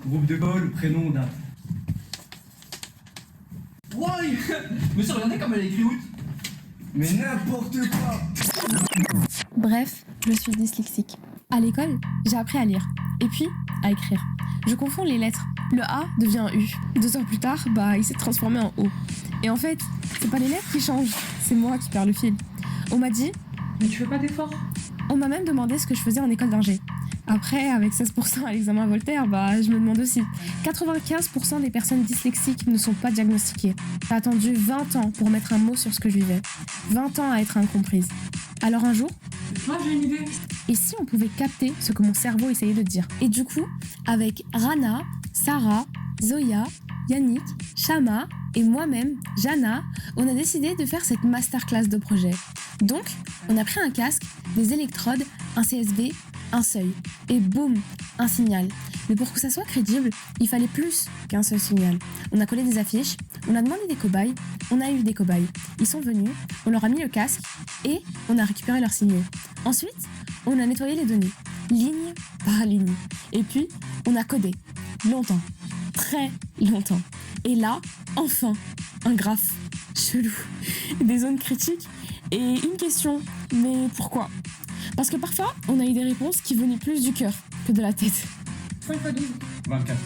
Groupe de col, prénom, date. Ouais. Monsieur, regardez comme elle a écrit août. Mais n'importe quoi. Bref, je suis dyslexique. À l'école, j'ai appris à lire, et puis à écrire. Je confonds les lettres. Le A devient un U. 2 heures plus tard, il s'est transformé en O. Et en fait, c'est pas les lettres qui changent, c'est moi qui perds le fil. On m'a dit... Mais tu fais pas d'efforts? On m'a même demandé ce que je faisais en école d'ingé. Après, avec 16% à l'examen Voltaire, je me demande aussi. 95% des personnes dyslexiques ne sont pas diagnostiquées. J'ai attendu 20 ans pour mettre un mot sur ce que je vivais. 20 ans à être incomprise. Alors un jour... Moi j'ai une idée. Et si on pouvait capter ce que mon cerveau essayait de dire? Et du coup, avec Rana, Sarah, Zoya, Yannick, Shama et moi-même, Jana, on a décidé de faire cette masterclass de projet. Donc, on a pris un casque, des électrodes, un CSV, un seuil. Et boum, un signal. Mais pour que ça soit crédible, il fallait plus qu'un seul signal. On a collé des affiches, on a demandé des cobayes, on a eu des cobayes. Ils sont venus, on leur a mis le casque et on a récupéré leurs signaux. Ensuite, on a nettoyé les données, ligne par ligne. Et puis, on a codé. Longtemps. Très longtemps. Et là, enfin, un graphe chelou. Des zones critiques et une question. Mais pourquoi? Parce que parfois, on a eu des réponses qui venaient plus du cœur que de la tête. 5 x 12. 24.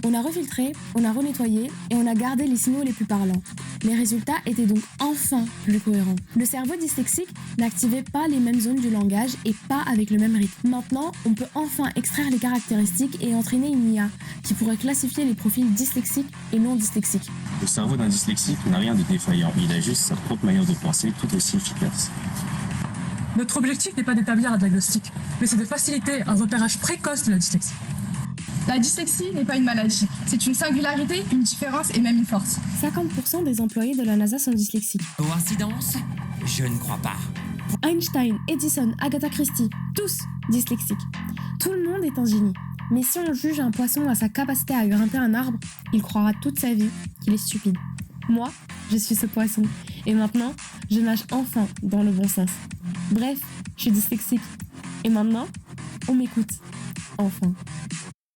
On a refiltré, on a renettoyé et on a gardé les signaux les plus parlants. Les résultats étaient donc enfin plus cohérents. Le cerveau dyslexique n'activait pas les mêmes zones du langage et pas avec le même rythme. Maintenant, on peut enfin extraire les caractéristiques et entraîner une IA qui pourrait classifier les profils dyslexiques et non dyslexiques. Le cerveau d'un dyslexique n'a rien de défaillant, il a juste sa propre manière de penser tout aussi efficace. Notre objectif n'est pas d'établir un diagnostic, mais c'est de faciliter un repérage précoce de la dyslexie. La dyslexie n'est pas une maladie, c'est une singularité, une différence et même une force. 50% des employés de la NASA sont dyslexiques. Coïncidence? Je ne crois pas. Einstein, Edison, Agatha Christie, tous dyslexiques. Tout le monde est un génie. Mais si on juge un poisson à sa capacité à grimper un arbre, il croira toute sa vie qu'il est stupide. Moi, je suis ce poisson. Et maintenant, je nage enfin dans le bon sens. Bref, je suis dyslexique. Et maintenant, on m'écoute. Enfin.